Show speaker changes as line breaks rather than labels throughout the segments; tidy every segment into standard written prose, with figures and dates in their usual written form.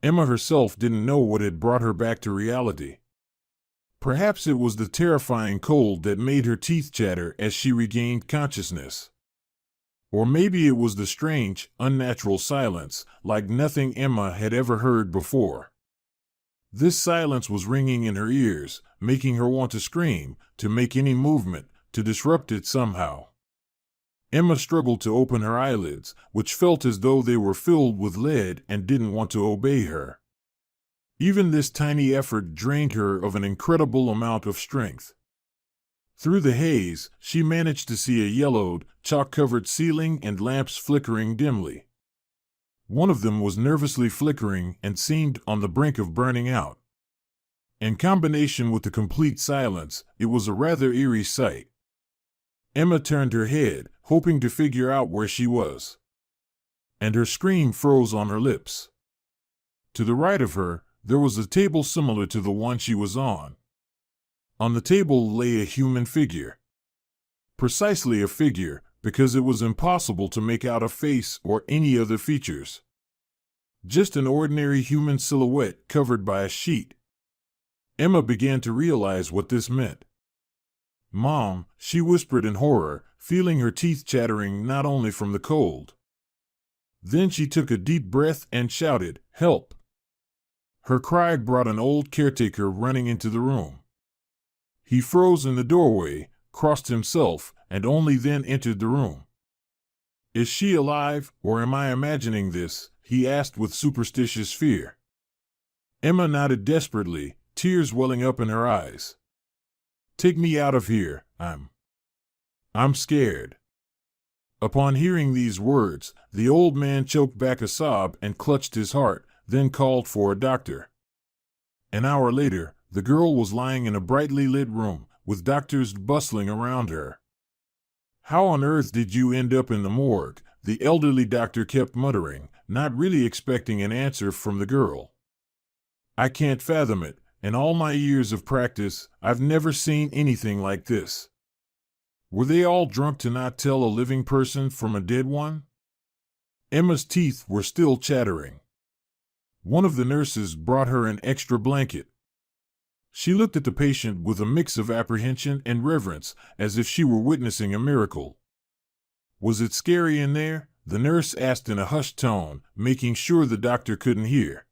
Emma herself didn't know what had brought her back to reality. Perhaps it was the terrifying cold that made her teeth chatter as she regained consciousness. Or maybe it was the strange, unnatural silence, like nothing Emma had ever heard before. This silence was ringing in her ears, making her want to scream, to make any movement, to disrupt it somehow. Emma struggled to open her eyelids, which felt as though they were filled with lead and didn't want to obey her. Even this tiny effort drained her of an incredible amount of strength. Through the haze, she managed to see a yellowed, chalk-covered ceiling and lamps flickering dimly. One of them was nervously flickering and seemed on the brink of burning out. In combination with the complete silence, it was a rather eerie sight. Emma turned her head, hoping to figure out where she was. And her scream froze on her lips. To the right of her, there was a table similar to the one she was on. On the table lay a human figure. Precisely a figure, because it was impossible to make out a face or any other features. Just an ordinary human silhouette covered by a sheet. Emma began to realize what this meant. "Mom," she whispered in horror, feeling her teeth chattering not only from the cold. Then she took a deep breath and shouted, "Help!" Her cry brought an old caretaker running into the room. He froze in the doorway, crossed himself, and only then entered the room. "Is she alive, or am I imagining this?" he asked with superstitious fear. Emma nodded desperately, tears welling up in her eyes. "Take me out of here, I'm scared." Upon hearing these words, the old man choked back a sob and clutched his heart, then called for a doctor. An hour later, the girl was lying in a brightly lit room, with doctors bustling around her. "How on earth did you end up in the morgue?" the elderly doctor kept muttering, not really expecting an answer from the girl. "I can't fathom it. In all my years of practice, I've never seen anything like this." Were they all drunk to not tell a living person from a dead one? Emma's teeth were still chattering. One of the nurses brought her an extra blanket. She looked at the patient with a mix of apprehension and reverence, as if she were witnessing a miracle. "Was it scary in there?" the nurse asked in a hushed tone, making sure the doctor couldn't hear.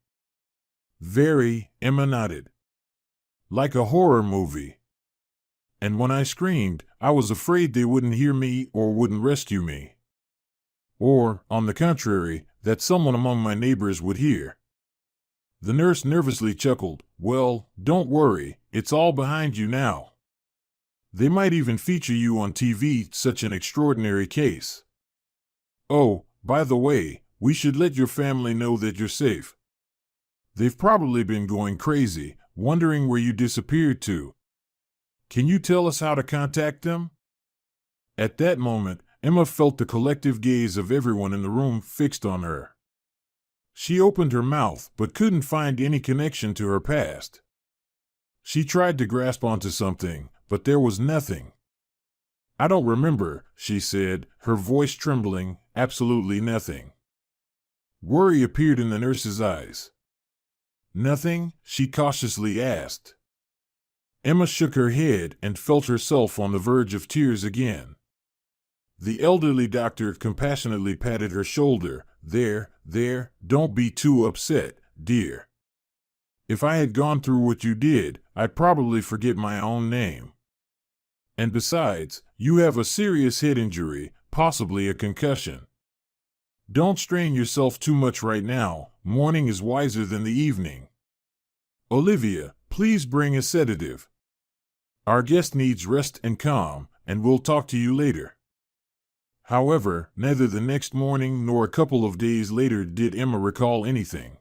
"Very," Emma nodded. "Like a horror movie. And when I screamed, I was afraid they wouldn't hear me or wouldn't rescue me. Or, on the contrary, that someone among my neighbors would hear." The nurse nervously chuckled. "Well, don't worry, it's all behind you now. They might even feature you on TV, such an extraordinary case. Oh, by the way, we should let your family know that you're safe. They've probably been going crazy, wondering where you disappeared to. Can you tell us how to contact them?" At that moment, Emma felt the collective gaze of everyone in the room fixed on her. She opened her mouth but couldn't find any connection to her past. She tried to grasp onto something, but there was nothing. "I don't remember," she said, her voice trembling. "Absolutely nothing." Worry appeared in the nurse's eyes. "Nothing?" she cautiously asked. Emma shook her head and felt herself on the verge of tears again. The elderly doctor compassionately patted her shoulder. There, don't be too upset, dear. If I had gone through what you did, I'd probably forget my own name. And besides, you have a serious head injury, possibly a concussion. Don't strain yourself too much right now. Morning is wiser than the evening. Olivia, please bring a sedative. Our guest needs rest and calm, and we'll talk to you later." However, neither the next morning nor a couple of days later did Emma recall anything.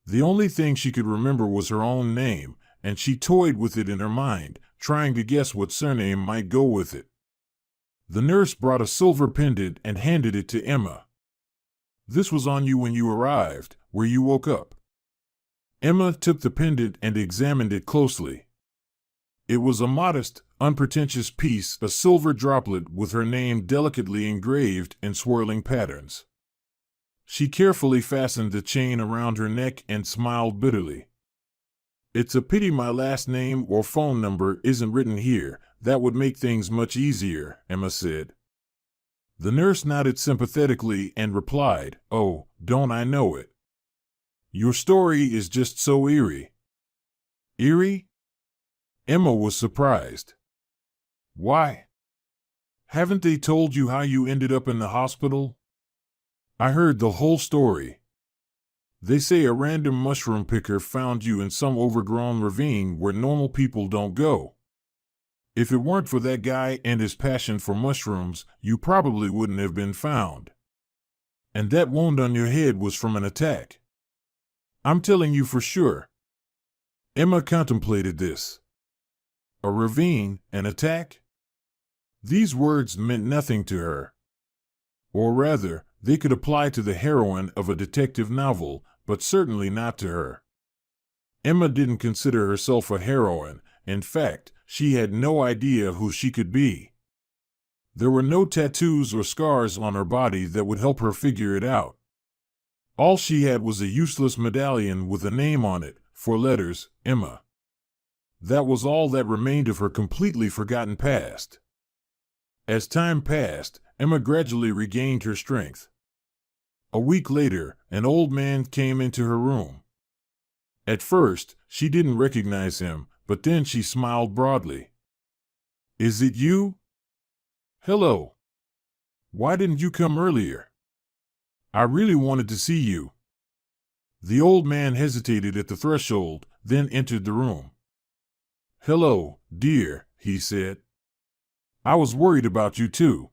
The only thing she could remember was her own name, and she toyed with it in her mind, trying to guess what surname might go with it. The nurse brought a silver pendant and handed it to Emma. "This was on you when you arrived, where you woke up." Emma took the pendant and examined it closely. It was a modest, unpretentious piece, a silver droplet with her name delicately engraved in swirling patterns. She carefully fastened the chain around her neck and smiled bitterly. It's a pity my last name or phone number isn't written here. That would make things much easier, Emma said. The nurse nodded sympathetically and replied, "Oh, don't I know it? Your story is just so eerie." Eerie? Emma was surprised. Why? Haven't they told you how you ended up in the hospital? I heard the whole story. They say a random mushroom picker found you in some overgrown ravine where normal people don't go. If it weren't for that guy and his passion for mushrooms, you probably wouldn't have been found. And that wound on your head was from an attack. I'm telling you for sure. Emma contemplated this. A ravine, an attack? These words meant nothing to her. Or rather, they could apply to the heroine of a detective novel, but certainly not to her. Emma didn't consider herself a heroine. In fact, she had no idea who she could be. There were no tattoos or scars on her body that would help her figure it out. All she had was a useless medallion with a name on it, 4 letters, Emma. That was all that remained of her completely forgotten past. As time passed, Emma gradually regained her strength. A week later, an old man came into her room. At first, she didn't recognize him, but then she smiled broadly. "Is it you?" "Hello. Why didn't you come earlier? I really wanted to see you." The old man hesitated at the threshold, then entered the room. "Hello, dear," he said. "I was worried about you too.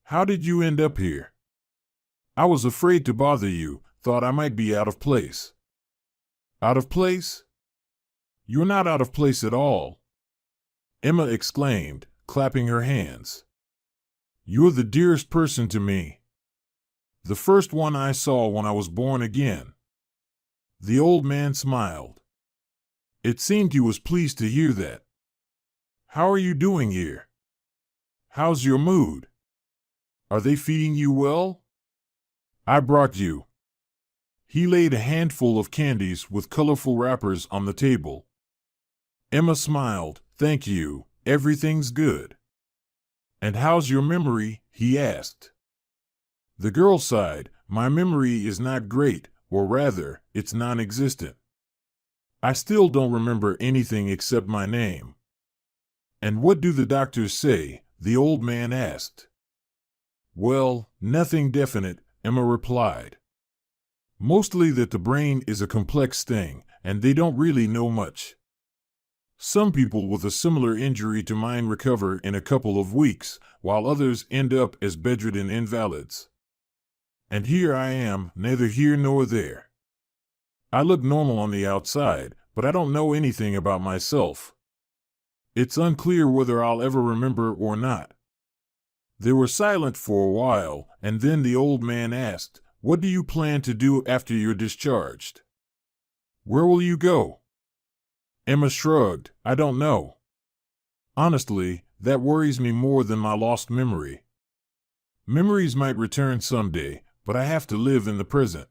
How did you end up here? I was afraid to bother you, thought I might be out of place." "Out of place? You're not out of place at all," Emma exclaimed, clapping her hands. "You're the dearest person to me. The first one I saw when I was born again." The old man smiled. It seemed he was pleased to hear that. "How are you doing here? How's your mood? Are they feeding you well? I brought you." He laid a handful of candies with colorful wrappers on the table. Emma smiled. "Thank you, everything's good." "And how's your memory?" he asked. The girl sighed. "My memory is not great, or rather, it's non-existent. I still don't remember anything except my name." "And what do the doctors say?" the old man asked. "Well, nothing definite," Emma replied. "Mostly that the brain is a complex thing, and they don't really know much. Some people with a similar injury to mine recover in a couple of weeks, while others end up as bedridden invalids. And here I am, neither here nor there. I look normal on the outside, but I don't know anything about myself. It's unclear whether I'll ever remember or not." They were silent for a while, and then the old man asked, "What do you plan to do after you're discharged? Where will you go?" Emma shrugged. "I don't know. Honestly, that worries me more than my lost memory. Memories might return someday, but I have to live in the present."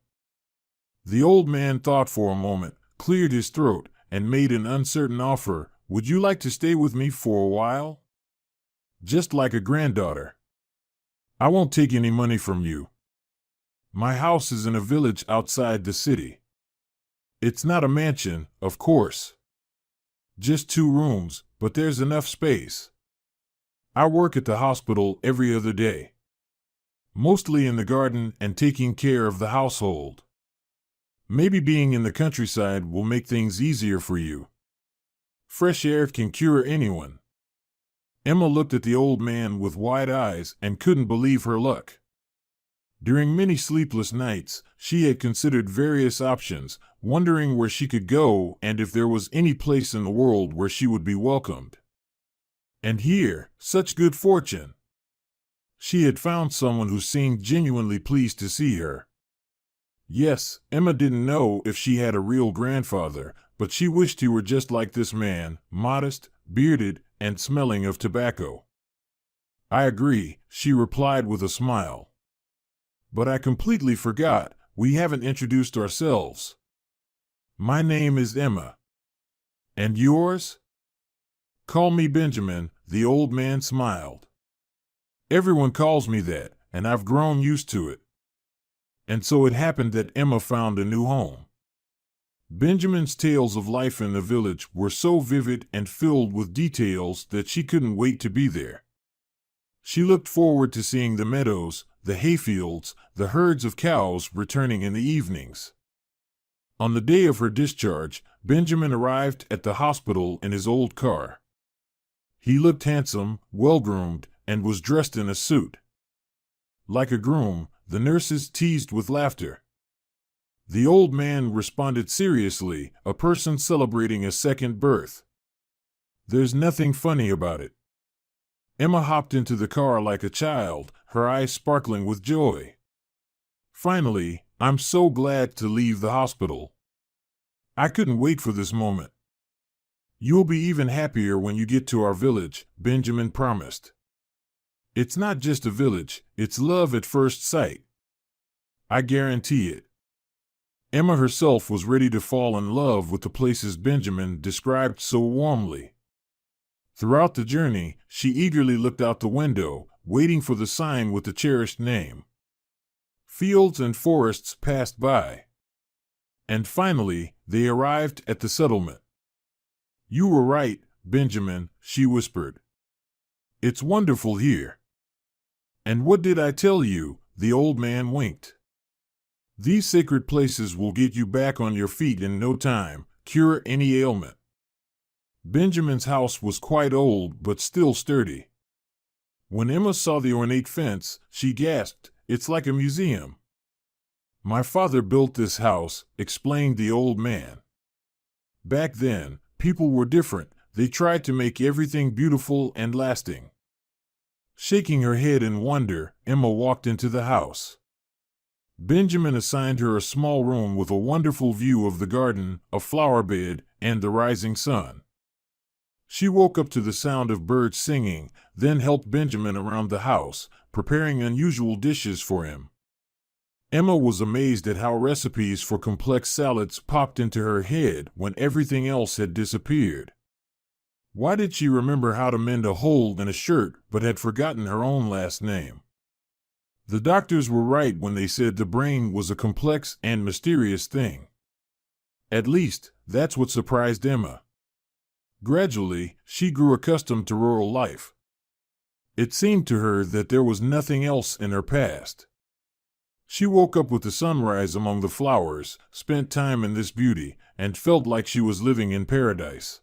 The old man thought for a moment, cleared his throat, and made an uncertain offer. "Would you like to stay with me for a while? Just like a granddaughter. I won't take any money from you. My house is in a village outside the city. It's not a mansion, of course. Just 2 rooms, but there's enough space. I work at the hospital every other day. Mostly in the garden and taking care of the household. Maybe being in the countryside will make things easier for you. Fresh air can cure anyone." Emma looked at the old man with wide eyes and couldn't believe her luck. During many sleepless nights, she had considered various options, wondering where she could go and if there was any place in the world where she would be welcomed. And here, such good fortune! She had found someone who seemed genuinely pleased to see her. Yes, Emma didn't know if she had a real grandfather, but she wished he were just like this man, modest, bearded, and smelling of tobacco. "I agree," she replied with a smile. But I completely forgot, we haven't introduced ourselves. My name is Emma. And yours? Call me Benjamin, the old man smiled. Everyone calls me that, and I've grown used to it. And so it happened that Emma found a new home. Benjamin's tales of life in the village were so vivid and filled with details that she couldn't wait to be there. She looked forward to seeing the meadows, the hayfields, the herds of cows returning in the evenings. On the day of her discharge, Benjamin arrived at the hospital in his old car. He looked handsome, well-groomed, and was dressed in a suit. Like a groom, the nurses teased with laughter. The old man responded seriously, a person celebrating a second birth. There's nothing funny about it. Emma hopped into the car like a child, her eyes sparkling with joy. Finally, I'm so glad to leave the hospital. I couldn't wait for this moment. You'll be even happier when you get to our village, Benjamin promised. It's not just a village, it's love at first sight. I guarantee it. Emma herself was ready to fall in love with the places Benjamin described so warmly. Throughout the journey, she eagerly looked out the window, waiting for the sign with the cherished name. Fields and forests passed by. And finally, they arrived at the settlement. You were right, Benjamin, she whispered. It's wonderful here. And what did I tell you? The old man winked. These sacred places will get you back on your feet in no time, cure any ailment. Benjamin's house was quite old but still sturdy. When Emma saw the ornate fence, she gasped, "It's like a museum." My father built this house, explained the old man. Back then, people were different. They tried to make everything beautiful and lasting. Shaking her head in wonder, Emma walked into the house. Benjamin assigned her a small room with a wonderful view of the garden, a flower bed, and the rising sun. She woke up to the sound of birds singing, then helped Benjamin around the house, preparing unusual dishes for him. Emma was amazed at how recipes for complex salads popped into her head when everything else had disappeared. Why did she remember how to mend a hole in a shirt but had forgotten her own last name? The doctors were right when they said the brain was a complex and mysterious thing. At least, that's what surprised Emma. Gradually, she grew accustomed to rural life. It seemed to her that there was nothing else in her past. She woke up with the sunrise among the flowers, spent time in this beauty, and felt like she was living in paradise.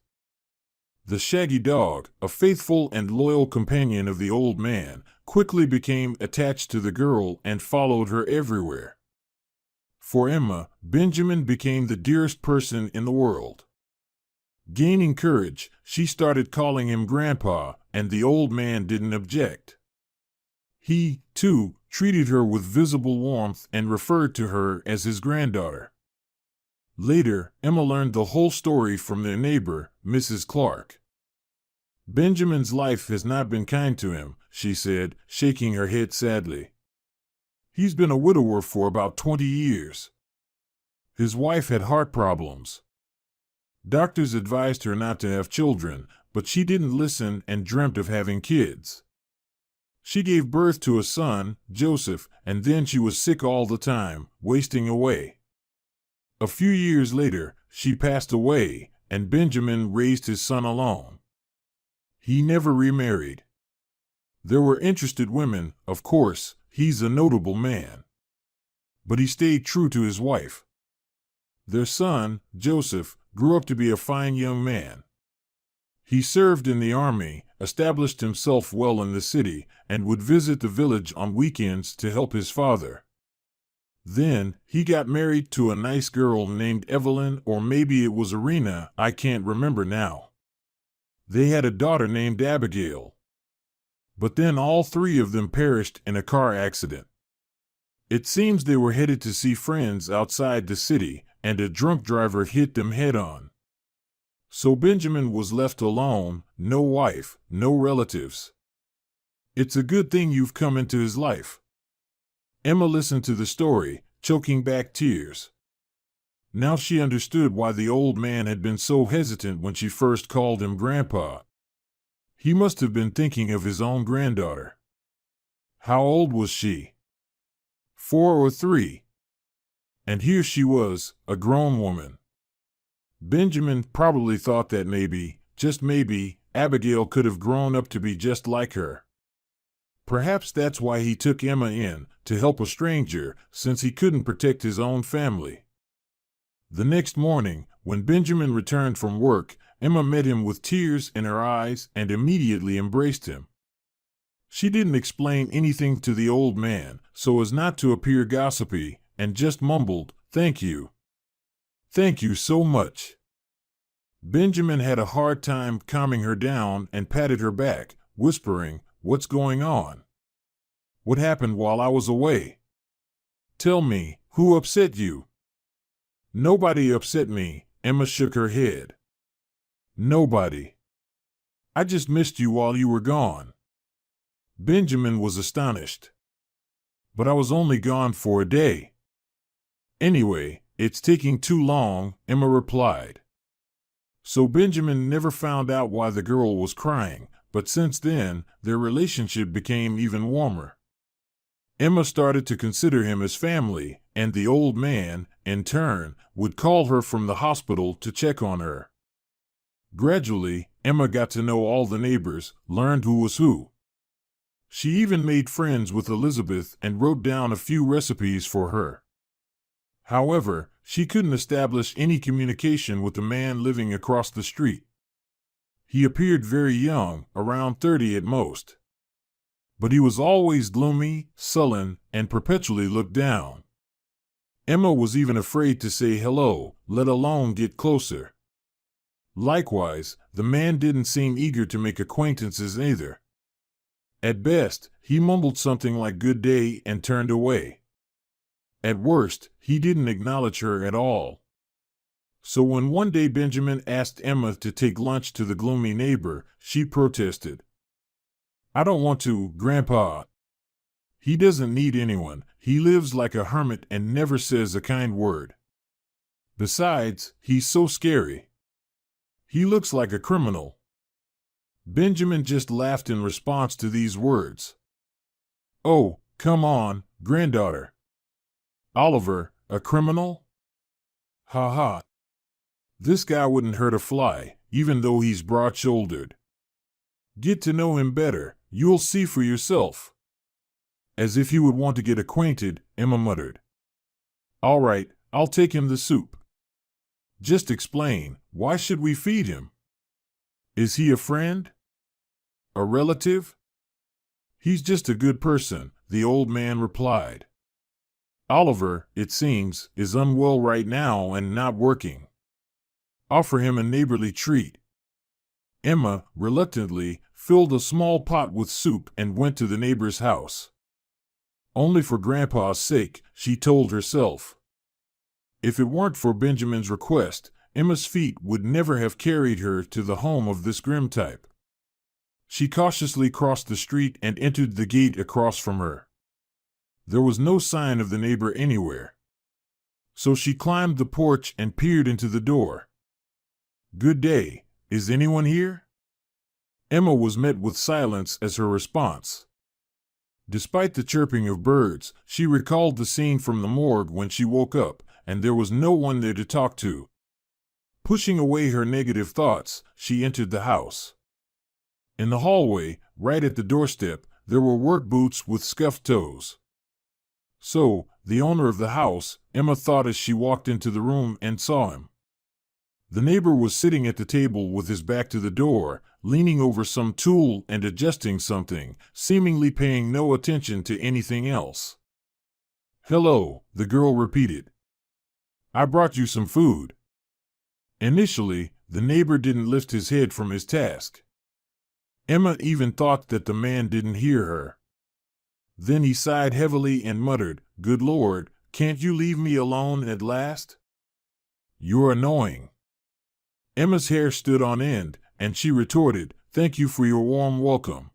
The shaggy dog, a faithful and loyal companion of the old man, quickly became attached to the girl and followed her everywhere. For Emma, Benjamin became the dearest person in the world. Gaining courage, she started calling him Grandpa, and the old man didn't object. He, too, treated her with visible warmth and referred to her as his granddaughter. Later, Emma learned the whole story from their neighbor, Mrs. Clark. Benjamin's life has not been kind to him, she said, shaking her head sadly. He's been a widower for about 20 years. His wife had heart problems. Doctors advised her not to have children, but she didn't listen and dreamt of having kids. She gave birth to a son, Joseph, and then she was sick all the time, wasting away. A few years later, she passed away, and Benjamin raised his son alone. He never remarried. There were interested women, of course, he's a notable man. But he stayed true to his wife. Their son, Joseph, grew up to be a fine young man. He served in the army, established himself well in the city, and would visit the village on weekends to help his father. Then, he got married to a nice girl named Evelyn, or maybe it was Irina, I can't remember now. They had a daughter named Abigail. But then all three of them perished in a car accident. It seems they were headed to see friends outside the city, and a drunk driver hit them head-on. So Benjamin was left alone, no wife, no relatives. It's a good thing you've come into his life. Emma listened to the story, choking back tears. Now she understood why the old man had been so hesitant when she first called him Grandpa. He must have been thinking of his own granddaughter. How old was she? 4 or 3. And here she was, a grown woman. Benjamin probably thought that maybe, just maybe, Abigail could have grown up to be just like her. Perhaps that's why he took Emma in, to help a stranger, since he couldn't protect his own family. The next morning, when Benjamin returned from work, Emma met him with tears in her eyes and immediately embraced him. She didn't explain anything to the old man, so as not to appear gossipy, and just mumbled, "Thank you. Thank you so much." Benjamin had a hard time calming her down and patted her back, whispering, "What's going on? What happened while I was away? Tell me, who upset you?" "Nobody upset me," Emma shook her head. "Nobody. I just missed you while you were gone." Benjamin was astonished. "But I was only gone for a day." "Anyway, it's taking too long," Emma replied. So Benjamin never found out why the girl was crying, but since then, their relationship became even warmer. Emma started to consider him as family, and the old man, in turn, would call her from the hospital to check on her. Gradually, Emma got to know all the neighbors, learned who was who. She even made friends with Elizabeth and wrote down a few recipes for her. However, she couldn't establish any communication with the man living across the street. He appeared very young, around 30 at most. But he was always gloomy, sullen, and perpetually looked down. Emma was even afraid to say hello, let alone get closer. Likewise, the man didn't seem eager to make acquaintances either. At best, he mumbled something like "good day" and turned away. At worst, he didn't acknowledge her at all. So when one day Benjamin asked Emma to take lunch to the gloomy neighbor, she protested. "I don't want to, Grandpa. He doesn't need anyone. He lives like a hermit and never says a kind word. Besides, he's so scary. He looks like a criminal." Benjamin just laughed in response to these words. "Oh, come on, granddaughter. Oliver, a criminal? Ha ha. This guy wouldn't hurt a fly, even though he's broad-shouldered. Get to know him better, you'll see for yourself." "As if you would want to get acquainted," Emma muttered. "All right, I'll take him the soup. Just explain, why should we feed him? Is he a friend? A relative?" "He's just a good person," the old man replied. "Oliver, it seems, is unwell right now and not working. Offer him a neighborly treat." Emma, reluctantly, filled a small pot with soup and went to the neighbor's house. Only for Grandpa's sake, she told herself. If it weren't for Benjamin's request, Emma's feet would never have carried her to the home of this grim type. She cautiously crossed the street and entered the gate across from her. There was no sign of the neighbor anywhere. So she climbed the porch and peered into the door. "Good day. Is anyone here?" Emma was met with silence as her response. Despite the chirping of birds, she recalled the scene from the morgue when she woke up, and there was no one there to talk to. Pushing away her negative thoughts, she entered the house. In the hallway, right at the doorstep, there were work boots with scuffed toes. So, the owner of the house, Emma thought as she walked into the room and saw him. The neighbor was sitting at the table with his back to the door, leaning over some tool and adjusting something, seemingly paying no attention to anything else. "Hello," the girl repeated. "I brought you some food." Initially, the neighbor didn't lift his head from his task. Emma even thought that the man didn't hear her. Then he sighed heavily and muttered, "Good Lord, can't you leave me alone at last? You're annoying." Emma's hair stood on end, and she retorted, "Thank you for your warm welcome.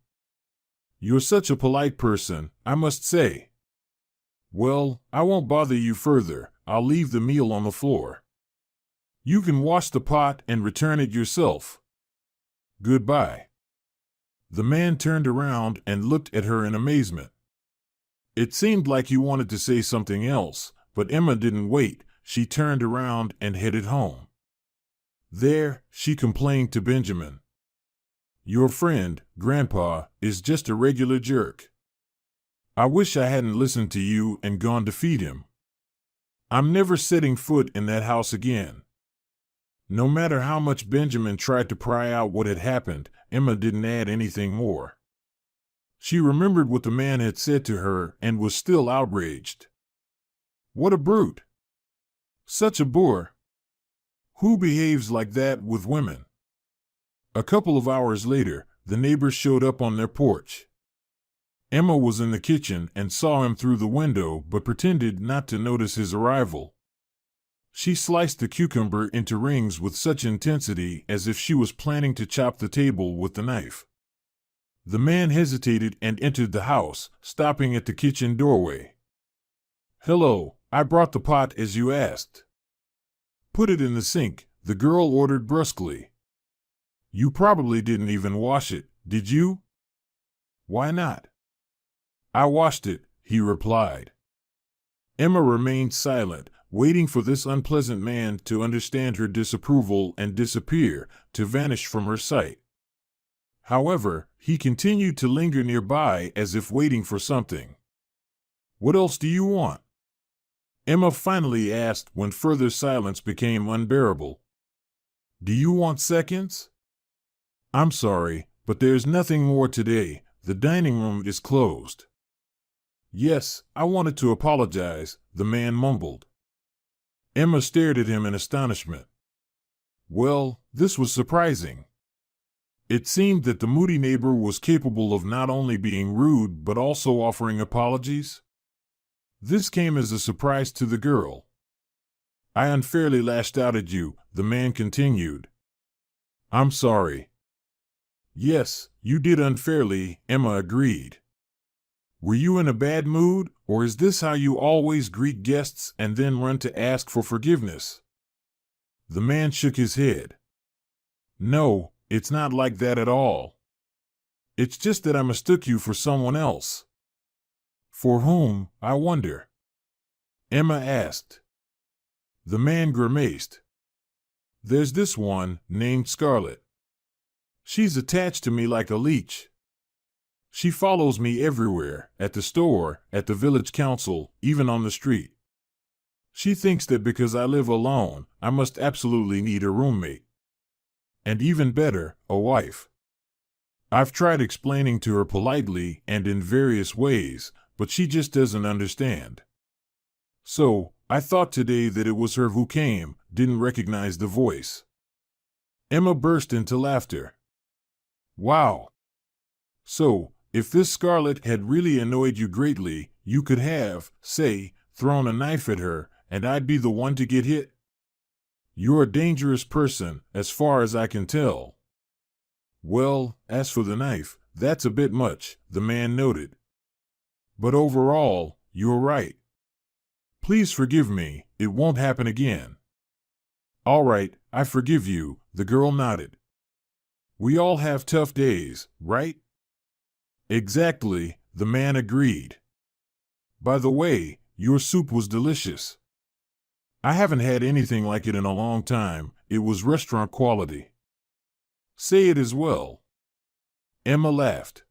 You're such a polite person, I must say." Well, I won't bother you further. I'll leave the meal on the floor. You can wash the pot and return it yourself. Goodbye. The man turned around and looked at her in amazement. It seemed like he wanted to say something else, but Emma didn't wait. She turned around and headed home. There, she complained to Benjamin. Your friend, Grandpa, is just a regular jerk. I wish I hadn't listened to you and gone to feed him. I'm never setting foot in that house again. No matter how much Benjamin tried to pry out what had happened, Emma didn't add anything more. She remembered what the man had said to her and was still outraged. What a brute! Such a boor! Who behaves like that with women? A couple of hours later, the neighbors showed up on their porch. Emma was in the kitchen and saw him through the window but pretended not to notice his arrival. She sliced the cucumber into rings with such intensity as if she was planning to chop the table with the knife. The man hesitated and entered the house, stopping at the kitchen doorway. Hello, I brought the pot as you asked. Put it in the sink, the girl ordered brusquely. You probably didn't even wash it, did you? Why not? I washed it, he replied. Emma remained silent, waiting for this unpleasant man to understand her disapproval and disappear, to vanish from her sight. However, he continued to linger nearby as if waiting for something. What else do you want? Emma finally asked when further silence became unbearable. Do you want seconds? I'm sorry, but there's nothing more today. The dining room is closed. Yes, I wanted to apologize, the man mumbled. Emma stared at him in astonishment. Well, this was surprising. It seemed that the moody neighbor was capable of not only being rude but also offering apologies. This came as a surprise to the girl. I unfairly lashed out at you, the man continued. I'm sorry. Yes, you did unfairly, Emma agreed. Were you in a bad mood, or is this how you always greet guests and then run to ask for forgiveness? The man shook his head. No, it's not like that at all. It's just that I mistook you for someone else. For whom, I wonder? Emma asked. The man grimaced. There's this one, named Scarlett. She's attached to me like a leech. She follows me everywhere, at the store, at the village council, even on the street. She thinks that because I live alone, I must absolutely need a roommate. And even better, a wife. I've tried explaining to her politely and in various ways, but she just doesn't understand. So, I thought today that it was her who came, didn't recognize the voice. Emma burst into laughter. Wow! So, if this Scarlett had really annoyed you greatly, you could have, say, thrown a knife at her, and I'd be the one to get hit? You're a dangerous person, as far as I can tell. Well, as for the knife, that's a bit much, the man noted. But overall, you're right. Please forgive me, it won't happen again. All right, I forgive you, the girl nodded. We all have tough days, right? Exactly, the man agreed. By the way, your soup was delicious. I haven't had anything like it in a long time. It was restaurant quality. Say it as well. Emma laughed.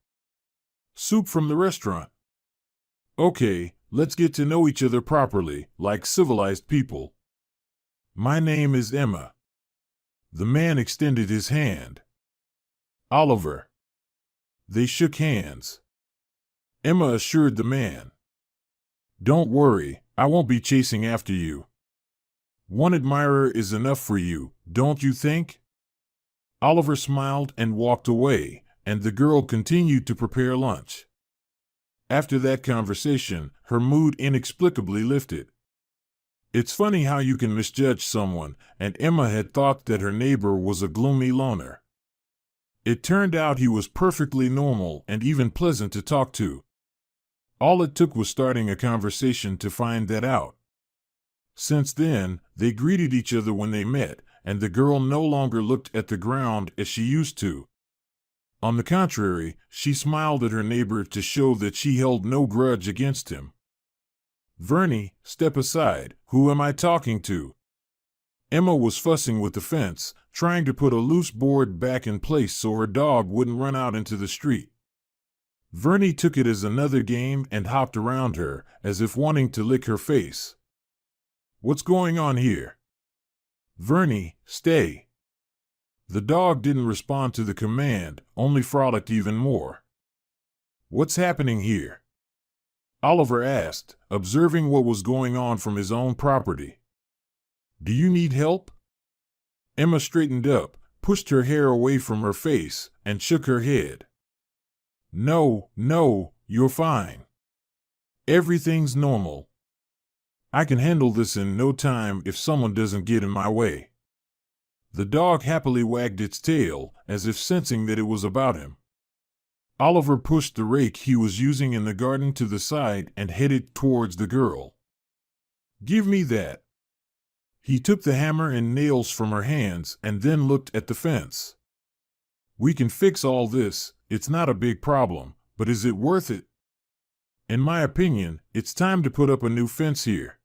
Soup from the restaurant. Okay, let's get to know each other properly, like civilized people. My name is Emma. The man extended his hand. Oliver. They shook hands. Emma assured the man. Don't worry, I won't be chasing after you. One admirer is enough for you, don't you think? Oliver smiled and walked away, and the girl continued to prepare lunch. After that conversation, her mood inexplicably lifted. It's funny how you can misjudge someone, and Emma had thought that her neighbor was a gloomy loner. It turned out he was perfectly normal and even pleasant to talk to. All it took was starting a conversation to find that out. Since then, they greeted each other when they met, and the girl no longer looked at the ground as she used to. On the contrary, she smiled at her neighbor to show that she held no grudge against him. "Vernie, step aside. Who am I talking to?" Emma was fussing with the fence, trying to put a loose board back in place so her dog wouldn't run out into the street. Vernie took it as another game and hopped around her, as if wanting to lick her face. "What's going on here?" "Vernie, stay." The dog didn't respond to the command, only frolicked even more. "What's happening here?" Oliver asked, observing what was going on from his own property. "Do you need help?" Emma straightened up, pushed her hair away from her face, and shook her head. No, you're fine. Everything's normal. I can handle this in no time if someone doesn't get in my way." The dog happily wagged its tail, as if sensing that it was about him. Oliver pushed the rake he was using in the garden to the side and headed towards the girl. "Give me that." He took the hammer and nails from her hands and then looked at the fence. "We can fix all this, it's not a big problem, but is it worth it? In my opinion, it's time to put up a new fence here."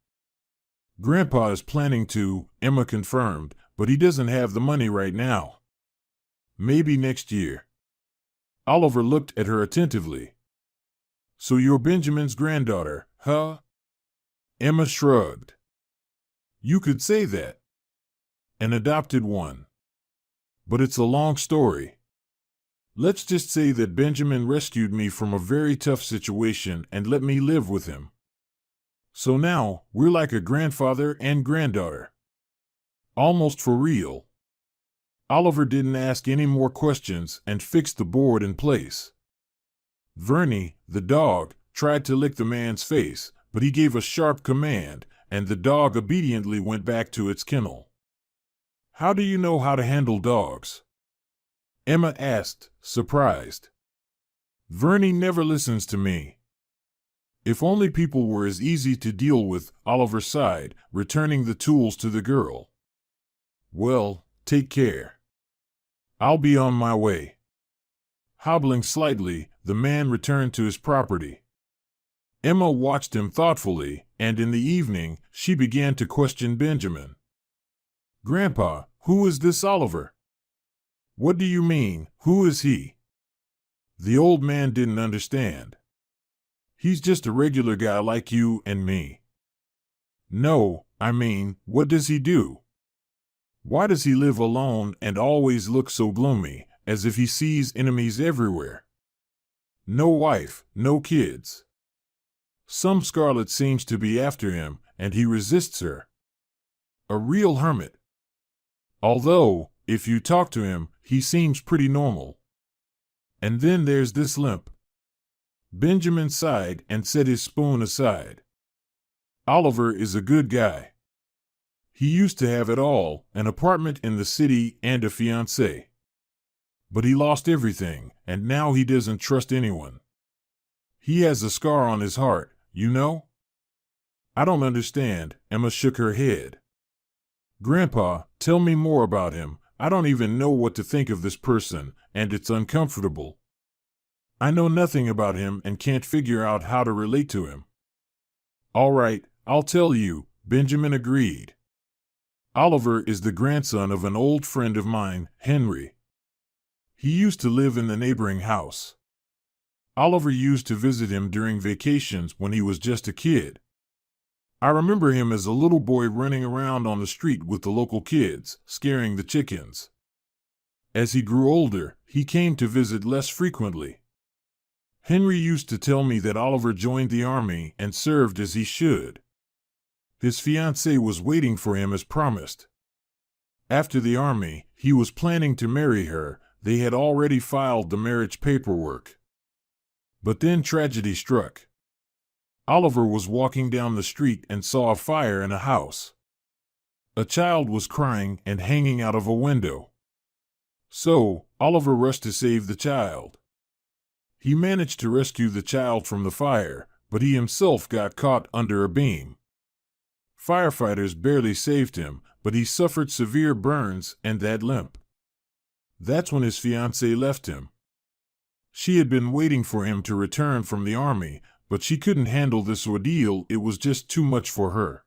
"Grandpa is planning to," Emma confirmed, "but he doesn't have the money right now. Maybe next year." Oliver looked at her attentively. "So you're Benjamin's granddaughter, huh?" Emma shrugged. "You could say that. An adopted one. But it's a long story. Let's just say that Benjamin rescued me from a very tough situation and let me live with him. So now, we're like a grandfather and granddaughter. Almost for real." Oliver didn't ask any more questions and fixed the board in place. Vernie, the dog, tried to lick the man's face, but he gave a sharp command, and the dog obediently went back to its kennel. "How do you know how to handle dogs?" Emma asked, surprised. "Vernie never listens to me." "If only people were as easy to deal with," Oliver sighed, returning the tools to the girl. "Well, take care. I'll be on my way." Hobbling slightly, the man returned to his property. Emma watched him thoughtfully, and in the evening, she began to question Benjamin. "Grandpa, who is this Oliver?" "What do you mean, who is he?" The old man didn't understand. "He's just a regular guy like you and me." "No, I mean, what does he do? Why does he live alone and always look so gloomy, as if he sees enemies everywhere? No wife, no kids. Some Scarlet seems to be after him, and he resists her. A real hermit. Although, if you talk to him, he seems pretty normal. And then there's this limp." Benjamin sighed and set his spoon aside. "Oliver is a good guy. He used to have it all, an apartment in the city and a fiancée. But he lost everything, and now he doesn't trust anyone. He has a scar on his heart, you know?" "I don't understand," Emma shook her head. "Grandpa, tell me more about him. I don't even know what to think of this person, and it's uncomfortable. I know nothing about him and can't figure out how to relate to him." "All right, I'll tell you," Benjamin agreed. "Oliver is the grandson of an old friend of mine, Henry. He used to live in the neighboring house. Oliver used to visit him during vacations when he was just a kid. I remember him as a little boy running around on the street with the local kids, scaring the chickens. As he grew older, he came to visit less frequently. Henry used to tell me that Oliver joined the army and served as he should. His fiancée was waiting for him as promised. After the army, he was planning to marry her. They had already filed the marriage paperwork. But then tragedy struck. Oliver was walking down the street and saw a fire in a house. A child was crying and hanging out of a window. So, Oliver rushed to save the child. He managed to rescue the child from the fire, but he himself got caught under a beam. Firefighters barely saved him, but he suffered severe burns and that limp. That's when his fiancée left him. She had been waiting for him to return from the army, but she couldn't handle this ordeal. It was just too much for her.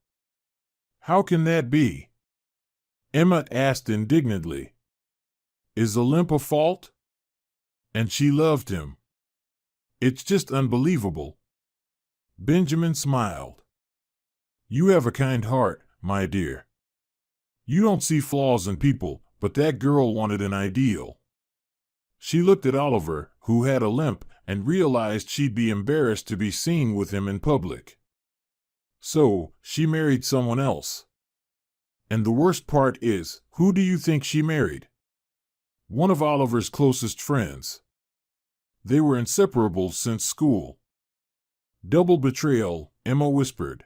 How can that be? Emma asked indignantly. Is the limp a fault? And she loved him. It's just unbelievable. Benjamin smiled. You have a kind heart, my dear. You don't see flaws in people, but that girl wanted an ideal. She looked at Oliver, who had a limp, and realized she'd be embarrassed to be seen with him in public. So, she married someone else. And the worst part is, who do you think she married? One of Oliver's closest friends. They were inseparable since school. Double betrayal, Emma whispered.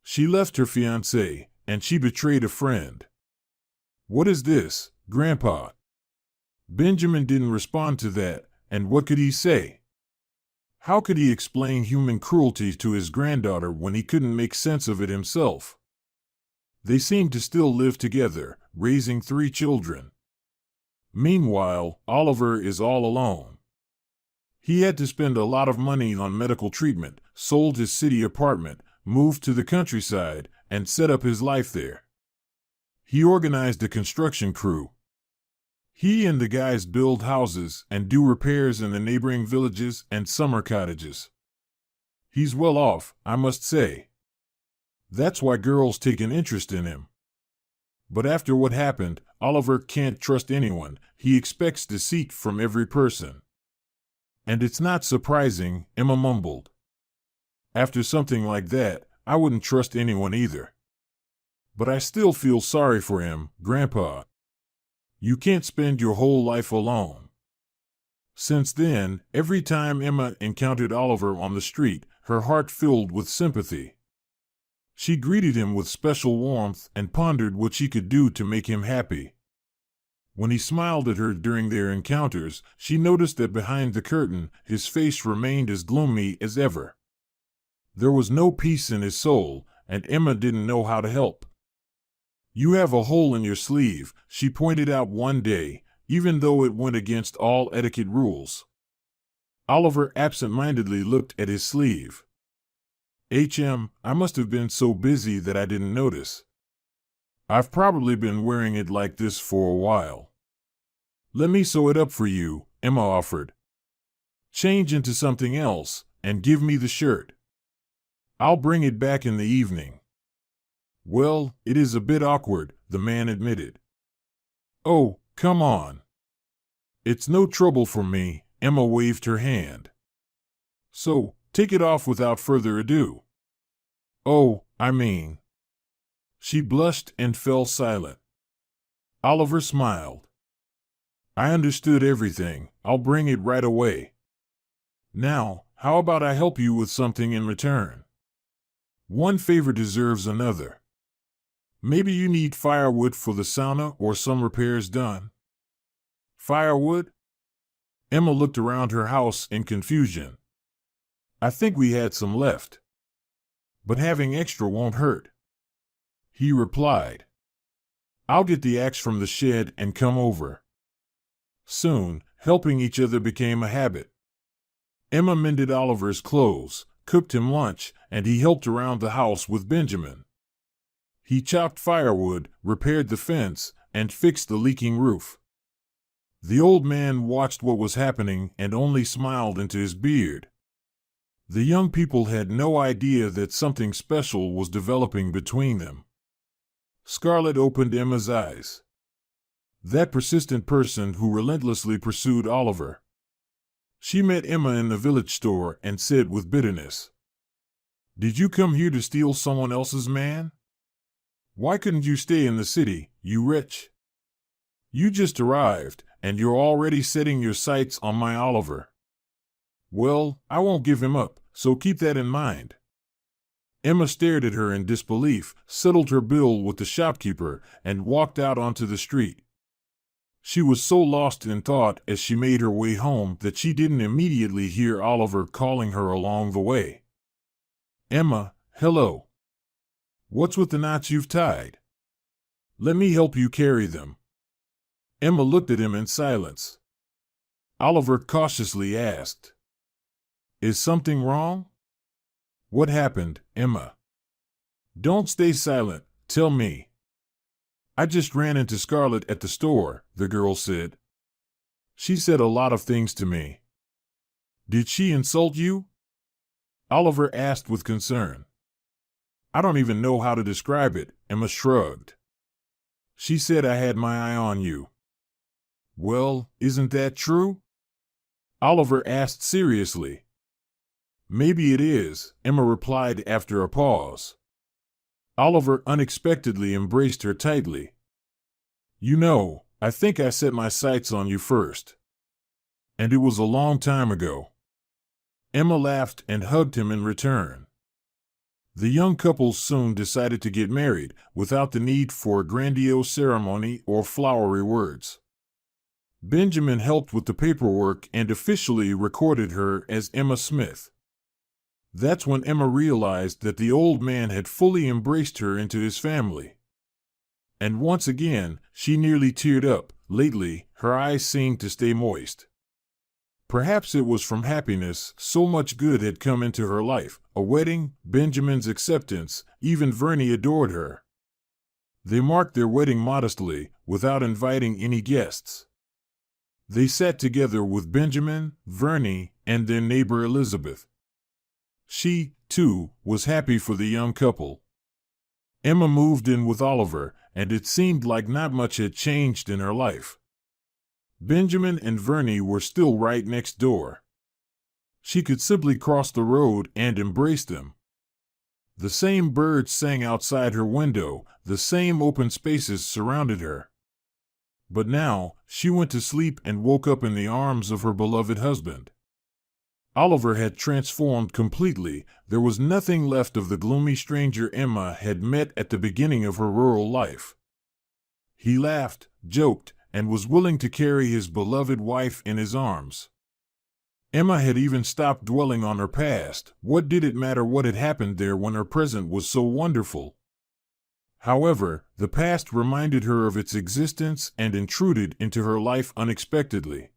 She left her fiancé, and she betrayed a friend. What is this, Grandpa? Benjamin didn't respond to that, and what could he say? How could he explain human cruelty to his granddaughter when he couldn't make sense of it himself? They seemed to still live together, raising 3 children. Meanwhile, Oliver is all alone. He had to spend a lot of money on medical treatment, sold his city apartment, moved to the countryside, and set up his life there. He organized a construction crew. He and the guys build houses and do repairs in the neighboring villages and summer cottages. He's well off, I must say. That's why girls take an interest in him. But after what happened, Oliver can't trust anyone. He expects deceit from every person. And it's not surprising, Emma mumbled. After something like that, I wouldn't trust anyone either. But I still feel sorry for him, Grandpa. You can't spend your whole life alone. Since then, every time Emma encountered Oliver on the street, her heart filled with sympathy. She greeted him with special warmth and pondered what she could do to make him happy. When he smiled at her during their encounters, she noticed that behind the curtain, his face remained as gloomy as ever. There was no peace in his soul, and Emma didn't know how to help. You have a hole in your sleeve, she pointed out one day, even though it went against all etiquette rules. Oliver absent-mindedly looked at his sleeve. I must have been so busy that I didn't notice. I've probably been wearing it like this for a while. Let me sew it up for you, Emma offered. Change into something else, and give me the shirt. I'll bring it back in the evening. Well, it is a bit awkward, the man admitted. Oh, come on. It's no trouble for me, Emma waved her hand. So, take it off without further ado. Oh, I mean. She blushed and fell silent. Oliver smiled. I understood everything. I'll bring it right away. Now, how about I help you with something in return? One favor deserves another. Maybe you need firewood for the sauna or some repairs done. Firewood? Emma looked around her house in confusion. I think we had some left. But having extra won't hurt. He replied. I'll get the axe from the shed and come over. Soon, helping each other became a habit. Emma mended Oliver's clothes, cooked him lunch, and he helped around the house with Benjamin. He chopped firewood, repaired the fence, and fixed the leaking roof. The old man watched what was happening and only smiled into his beard. The young people had no idea that something special was developing between them. Scarlet opened Emma's eyes. That persistent person who relentlessly pursued Oliver. She met Emma in the village store and said with bitterness, Did you come here to steal someone else's man? Why couldn't you stay in the city, you wretch? You just arrived, and you're already setting your sights on my Oliver. Well, I won't give him up, so keep that in mind. Emma stared at her in disbelief, settled her bill with the shopkeeper, and walked out onto the street. She was so lost in thought as she made her way home that she didn't immediately hear Oliver calling her along the way. Emma, hello. What's with the knots you've tied? Let me help you carry them. Emma looked at him in silence. Oliver cautiously asked, Is something wrong? What happened, Emma? Don't stay silent, tell me. I just ran into Scarlett at the store, the girl said. She said a lot of things to me. Did she insult you? Oliver asked with concern. I don't even know how to describe it, Emma shrugged. She said I had my eye on you. Well, isn't that true? Oliver asked seriously. Maybe it is, Emma replied after a pause. Oliver unexpectedly embraced her tightly. You know, I think I set my sights on you first. And it was a long time ago. Emma laughed and hugged him in return. The young couple soon decided to get married without the need for a grandiose ceremony or flowery words. Benjamin helped with the paperwork and officially recorded her as Emma Smith. That's when Emma realized that the old man had fully embraced her into his family. And once again, she nearly teared up. Lately, her eyes seemed to stay moist. Perhaps it was from happiness, so much good had come into her life. A wedding, Benjamin's acceptance, even Vernie adored her. They marked their wedding modestly, without inviting any guests. They sat together with Benjamin, Vernie, and their neighbor Elizabeth. She, too, was happy for the young couple. Emma moved in with Oliver, and it seemed like not much had changed in her life. Benjamin and Vernie were still right next door. She could simply cross the road and embrace them. The same birds sang outside her window, the same open spaces surrounded her. But now, she went to sleep and woke up in the arms of her beloved husband. Oliver had transformed completely. There was nothing left of the gloomy stranger Emma had met at the beginning of her rural life. He laughed, joked, and was willing to carry his beloved wife in his arms. Emma had even stopped dwelling on her past. What did it matter what had happened there when her present was so wonderful? However, the past reminded her of its existence and intruded into her life unexpectedly.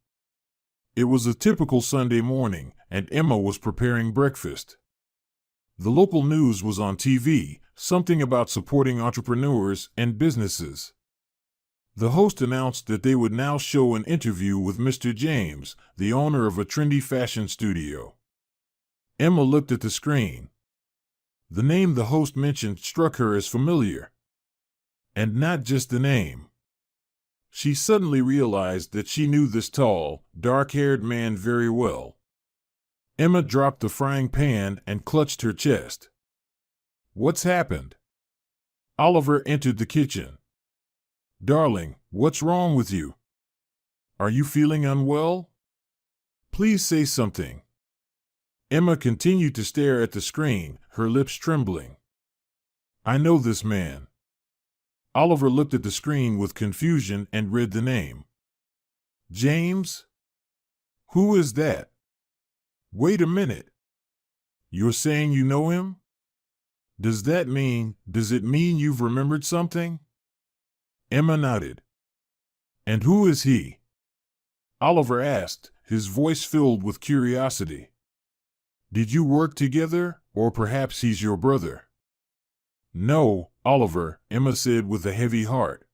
It was a typical Sunday morning, and Emma was preparing breakfast. The local news was on TV, something about supporting entrepreneurs and businesses. The host announced that they would now show an interview with Mr. James, the owner of a trendy fashion studio. Emma looked at the screen. The name the host mentioned struck her as familiar. And not just the name. She suddenly realized that she knew this tall, dark-haired man very well. Emma dropped the frying pan and clutched her chest. What's happened? Oliver entered the kitchen. Darling, what's wrong with you? Are you feeling unwell? Please say something. Emma continued to stare at the screen, her lips trembling. I know this man. Oliver looked at the screen with confusion and read the name. James? Who is that? Wait a minute. You're saying you know him? Does it mean you've remembered something? Emma nodded. And who is he? Oliver asked, his voice filled with curiosity. Did you work together, or perhaps he's your brother? No, Oliver, Emma said with a heavy heart.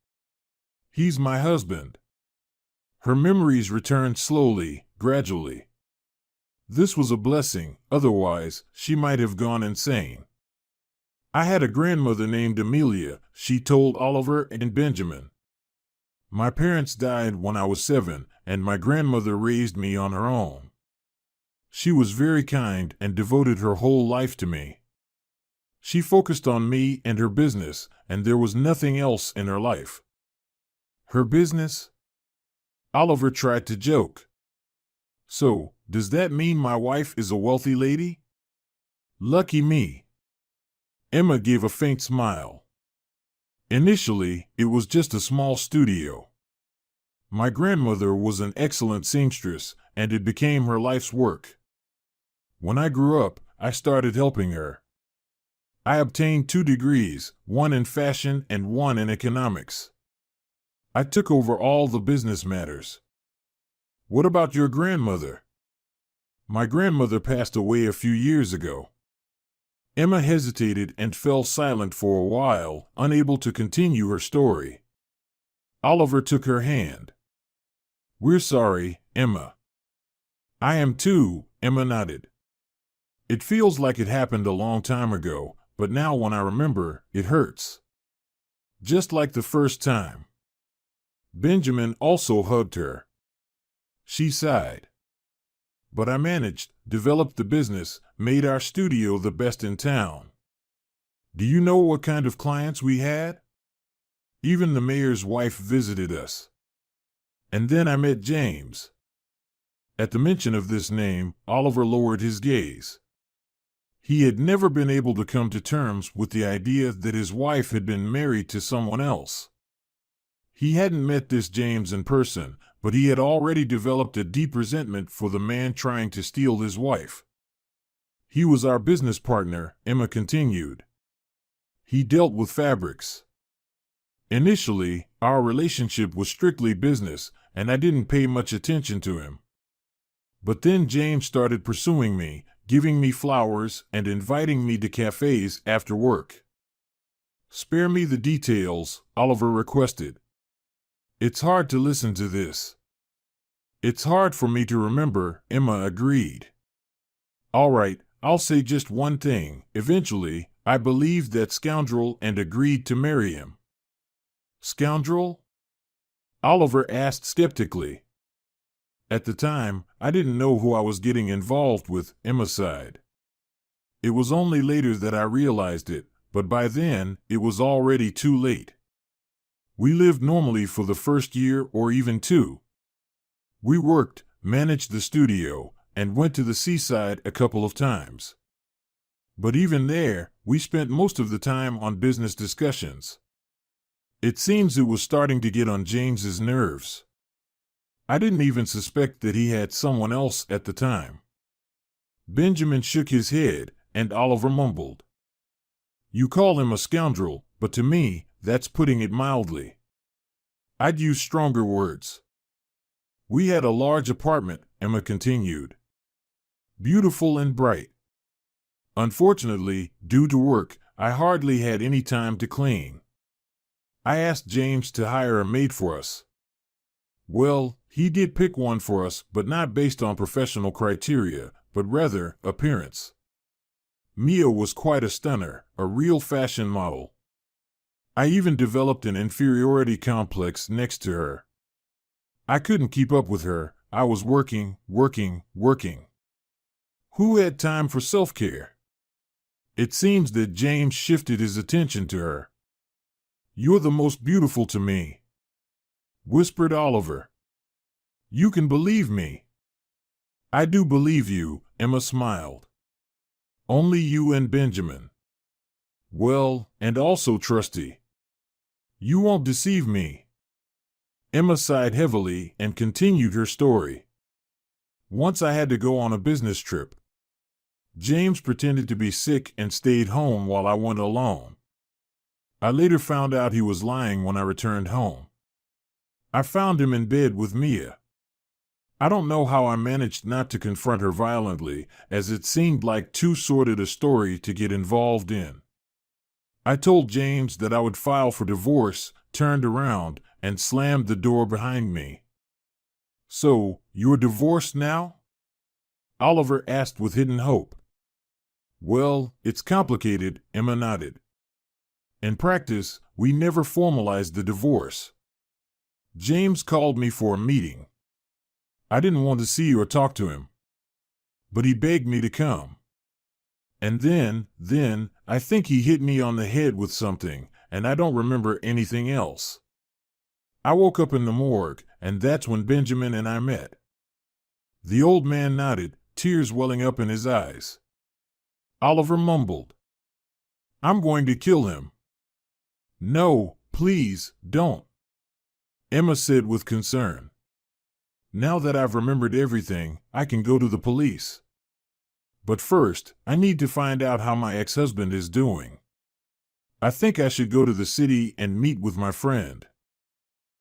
He's my husband. Her memories returned slowly, gradually. This was a blessing, otherwise, she might have gone insane. I had a grandmother named Amelia, she told Oliver and Benjamin. My parents died when I was 7, and my grandmother raised me on her own. She was very kind and devoted her whole life to me. She focused on me and her business, and there was nothing else in her life. Her business? Oliver tried to joke. So, does that mean my wife is a wealthy lady? Lucky me. Emma gave a faint smile. Initially, it was just a small studio. My grandmother was an excellent seamstress, and it became her life's work. When I grew up, I started helping her. I obtained 2 degrees, one in fashion and one in economics. I took over all the business matters. What about your grandmother? My grandmother passed away a few years ago. Emma hesitated and fell silent for a while, unable to continue her story. Oliver took her hand. We're sorry, Emma. I am too, Emma nodded. It feels like it happened a long time ago, but now when I remember, it hurts. Just like the first time. Benjamin also hugged her. She sighed. But I managed, developed the business, made our studio the best in town. Do you know what kind of clients we had? Even the mayor's wife visited us. And then I met James. At the mention of this name, Oliver lowered his gaze. He had never been able to come to terms with the idea that his wife had been married to someone else. He hadn't met this James in person, but he had already developed a deep resentment for the man trying to steal his wife. He was our business partner, Emma continued. He dealt with fabrics. Initially, our relationship was strictly business, and I didn't pay much attention to him. But then James started pursuing me, giving me flowers and inviting me to cafes after work. Spare me the details, Oliver requested. It's hard to listen to this. It's hard for me to remember, Emma agreed. All right, I'll say just one thing. Eventually, I believed that scoundrel and agreed to marry him. Scoundrel? Oliver asked skeptically. At the time, I didn't know who I was getting involved with, Emma sighed. It was only later that I realized it, but by then, it was already too late. We lived normally for the first year or even 2. We worked, managed the studio, and went to the seaside a couple of times. But even there, we spent most of the time on business discussions. It seems it was starting to get on James's nerves. I didn't even suspect that he had someone else at the time. Benjamin shook his head, and Oliver mumbled. You call him a scoundrel, but to me, that's putting it mildly. I'd use stronger words. We had a large apartment, Emma continued. Beautiful and bright. Unfortunately, due to work, I hardly had any time to clean. I asked James to hire a maid for us. Well, he did pick one for us, but not based on professional criteria, but rather appearance. Mia was quite a stunner, a real fashion model. I even developed an inferiority complex next to her. I couldn't keep up with her. I was working. Who had time for self-care? It seems that James shifted his attention to her. You're the most beautiful to me, whispered Oliver. You can believe me. I do believe you, Emma smiled. Only you and Benjamin. Well, and also Trusty. You won't deceive me. Emma sighed heavily and continued her story. Once I had to go on a business trip. James pretended to be sick and stayed home while I went alone. I later found out he was lying when I returned home. I found him in bed with Mia. I don't know how I managed not to confront her violently, as it seemed like too sordid a story to get involved in. I told James that I would file for divorce, turned around, and slammed the door behind me. So, you're divorced now? Oliver asked with hidden hope. Well, it's complicated, Emma nodded. In practice, we never formalized the divorce. James called me for a meeting. I didn't want to see or talk to him. But he begged me to come. And then, I think he hit me on the head with something, and I don't remember anything else. I woke up in the morgue, and that's when Benjamin and I met. The old man nodded, tears welling up in his eyes. Oliver mumbled. I'm going to kill him. No, please, don't. Emma said with concern. Now that I've remembered everything, I can go to the police. But first, I need to find out how my ex-husband is doing. I think I should go to the city and meet with my friend.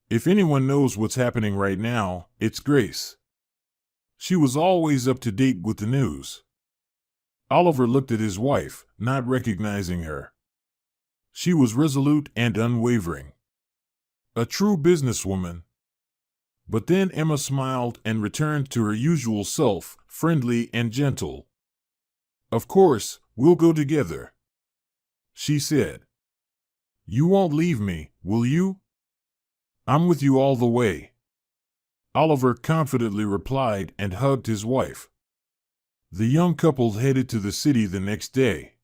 If anyone knows what's happening right now, it's Grace. She was always up to date with the news. Oliver looked at his wife, not recognizing her. She was resolute and unwavering. A true businesswoman. But then Emma smiled and returned to her usual self, friendly and gentle. "Of course, we'll go together," she said. "You won't leave me, will you?" "I'm with you all the way," Oliver confidently replied and hugged his wife. The young couple headed to the city the next day.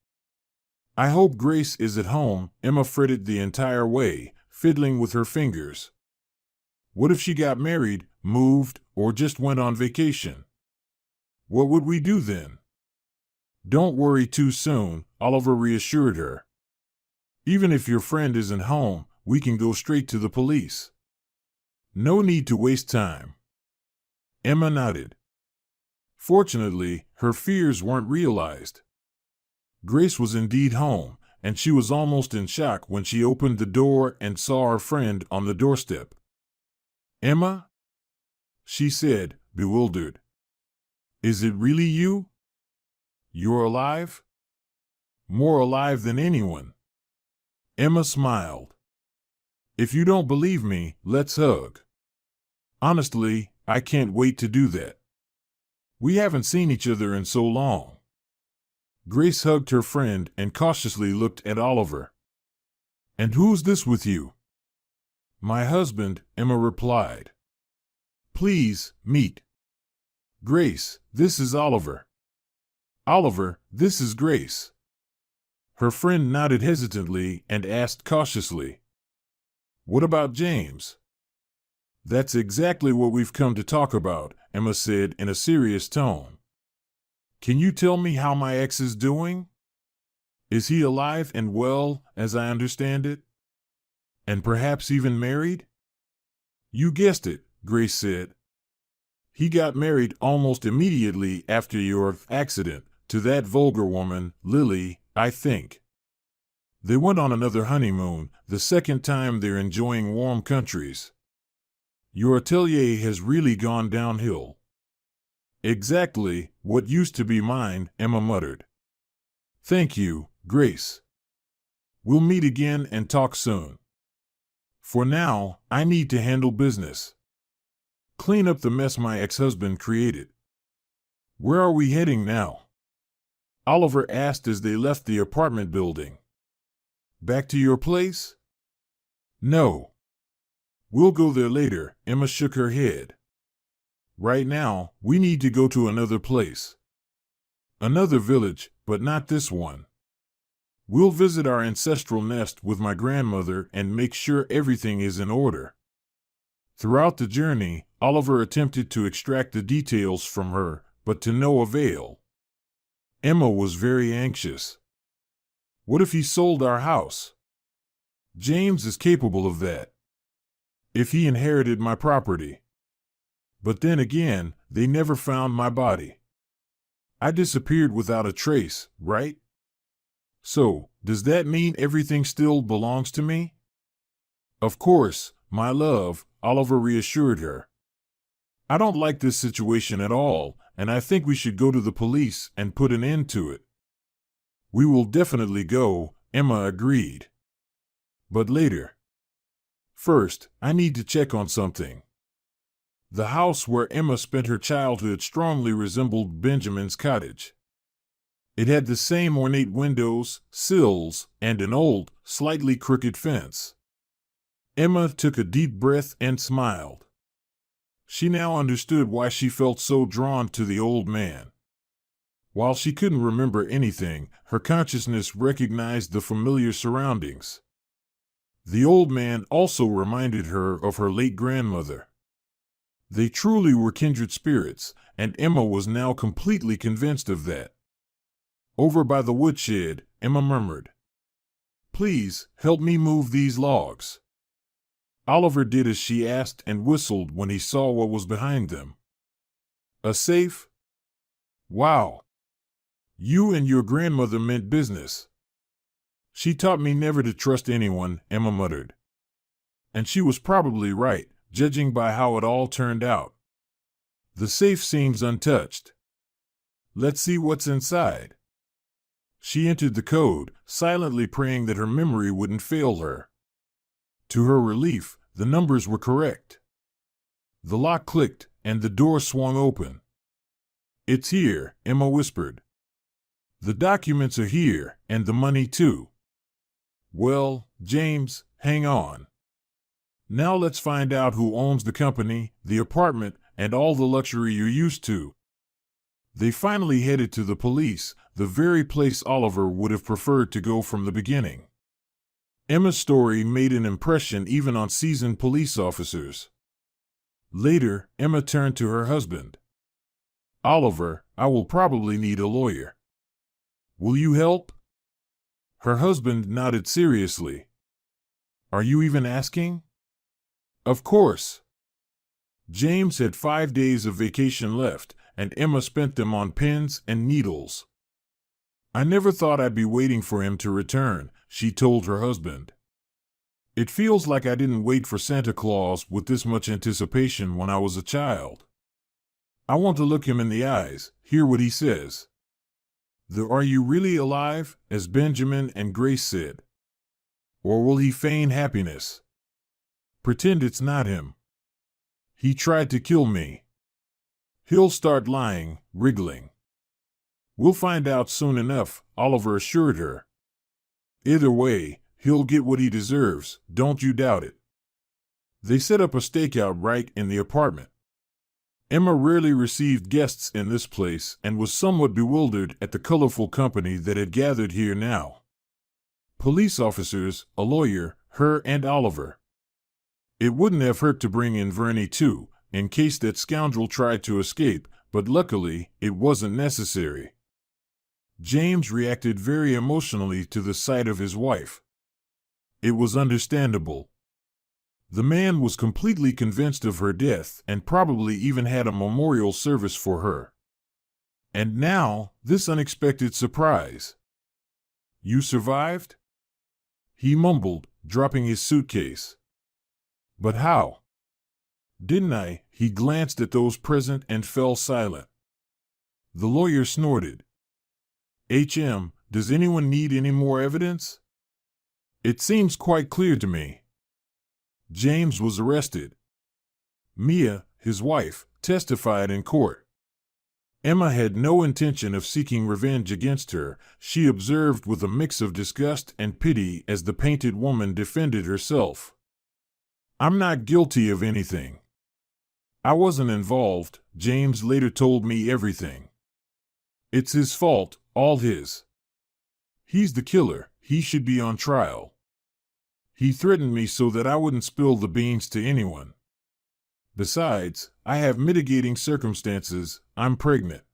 "I hope Grace is at home," Emma fretted the entire way, fiddling with her fingers. What if she got married, moved, or just went on vacation? What would we do then? "Don't worry too soon," Oliver reassured her. "Even if your friend isn't home, we can go straight to the police. No need to waste time." Emma nodded. Fortunately, her fears weren't realized. Grace was indeed home, and she was almost in shock when she opened the door and saw her friend on the doorstep. "Emma?" she said, bewildered. "Is it really you? You're alive?" "More alive than anyone." Emma smiled. "If you don't believe me, let's hug. Honestly, I can't wait to do that. We haven't seen each other in so long." Grace hugged her friend and cautiously looked at Oliver. "And who's this with you?" "My husband," Emma replied. "Please, meet. Grace, this is Oliver. Oliver, this is Grace." Her friend nodded hesitantly and asked cautiously, "What about James?" "That's exactly what we've come to talk about," Emma said in a serious tone. "Can you tell me how my ex is doing? Is he alive and well, as I understand it? And perhaps even married?" "You guessed it," Grace said. "He got married almost immediately after your accident, to that vulgar woman, Lily, I think. They went on another honeymoon, the second time they're enjoying warm countries. Your atelier has really gone downhill." "Exactly what used to be mine," Emma muttered. "Thank you, Grace. We'll meet again and talk soon. For now, I need to handle business. Clean up the mess my ex-husband created." "Where are we heading now?" Oliver asked as they left the apartment building. "Back to your place?" "No. We'll go there later," Emma shook her head. "Right now, we need to go to another place. Another village, but not this one. We'll visit our ancestral nest with my grandmother and make sure everything is in order." Throughout the journey, Oliver attempted to extract the details from her, but to no avail. Emma was very anxious. What if he sold our house? James is capable of that. If he inherited my property. But then again, they never found my body. I disappeared without a trace, right? So, does that mean everything still belongs to me? "Of course, my love," Oliver reassured her. "I don't like this situation at all, and I think we should go to the police and put an end to it." "We will definitely go," Emma agreed. "But later. First, I need to check on something." The house where Emma spent her childhood strongly resembled Benjamin's cottage. It had the same ornate windows, sills, and an old, slightly crooked fence. Emma took a deep breath and smiled. She now understood why she felt so drawn to the old man. While she couldn't remember anything, her consciousness recognized the familiar surroundings. The old man also reminded her of her late grandmother. They truly were kindred spirits, and Emma was now completely convinced of that. Over by the woodshed, Emma murmured, "Please, help me move these logs." Oliver did as she asked and whistled when he saw what was behind them. A safe? Wow! You and your grandmother meant business. She taught me never to trust anyone, Emma muttered. And she was probably right, judging by how it all turned out. The safe seems untouched. Let's see what's inside. She entered the code, silently praying that her memory wouldn't fail her. To her relief, the numbers were correct. The lock clicked, and the door swung open. It's here, Emma whispered. The documents are here, and the money too. Well, James, hang on. Now let's find out who owns the company, the apartment, and all the luxury you're used to. They finally headed to the police, the very place Oliver would have preferred to go from the beginning. Emma's story made an impression even on seasoned police officers. Later, Emma turned to her husband. Oliver, I will probably need a lawyer. Will you help? Her husband nodded seriously. Are you even asking? Of course. James had 5 days of vacation left, and Emma spent them on pens and needles. I never thought I'd be waiting for him to return, she told her husband. It feels like I didn't wait for Santa Claus with this much anticipation when I was a child. I want to look him in the eyes, hear what he says. Are you really alive, as Benjamin and Grace said? Or will he feign happiness? Pretend it's not him. He tried to kill me. He'll start lying, wriggling. We'll find out soon enough, Oliver assured her. Either way, he'll get what he deserves, don't you doubt it. They set up a stakeout right in the apartment. Emma rarely received guests in this place and was somewhat bewildered at the colorful company that had gathered here now. Police officers, a lawyer, her and Oliver. It wouldn't have hurt to bring in Verney too, in case that scoundrel tried to escape, but luckily, it wasn't necessary. James reacted very emotionally to the sight of his wife. It was understandable. The man was completely convinced of her death and probably even had a memorial service for her. And now, this unexpected surprise. You survived? He mumbled, dropping his suitcase. But how? Didn't I? He glanced at those present and fell silent. The lawyer snorted. Does anyone need any more evidence? It seems quite clear to me. James was arrested. Mia, his wife, testified in court. Emma had no intention of seeking revenge against her, she observed with a mix of disgust and pity as the painted woman defended herself. I'm not guilty of anything. I wasn't involved, James later told me everything. It's his fault, all his. He's the killer, he should be on trial. He threatened me so that I wouldn't spill the beans to anyone. Besides, I have mitigating circumstances, I'm pregnant.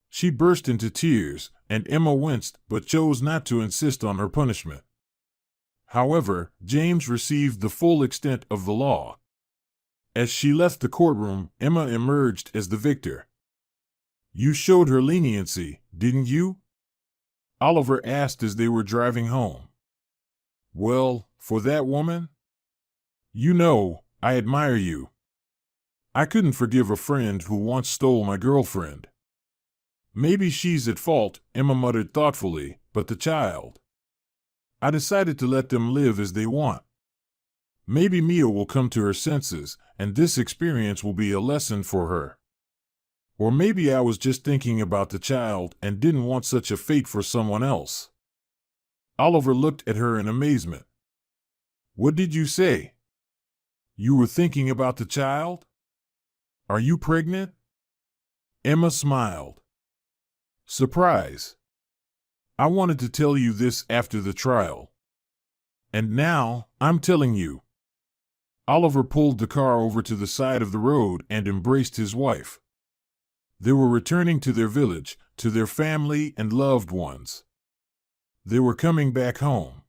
She burst into tears, and Emma winced but chose not to insist on her punishment. However, James received the full extent of the law. As she left the courtroom, Emma emerged as the victor. You showed her leniency, didn't you? Oliver asked as they were driving home. Well, for that woman? You know, I admire you. I couldn't forgive a friend who once stole my girlfriend. Maybe she's at fault, Emma muttered thoughtfully, but the child. I decided to let them live as they want. Maybe Mia will come to her senses, and this experience will be a lesson for her. Or maybe I was just thinking about the child and didn't want such a fate for someone else. Oliver looked at her in amazement. What did you say? You were thinking about the child? Are you pregnant? Emma smiled. Surprise. I wanted to tell you this after the trial. And now, I'm telling you. Oliver pulled the car over to the side of the road and embraced his wife. They were returning to their village, to their family and loved ones. They were coming back home.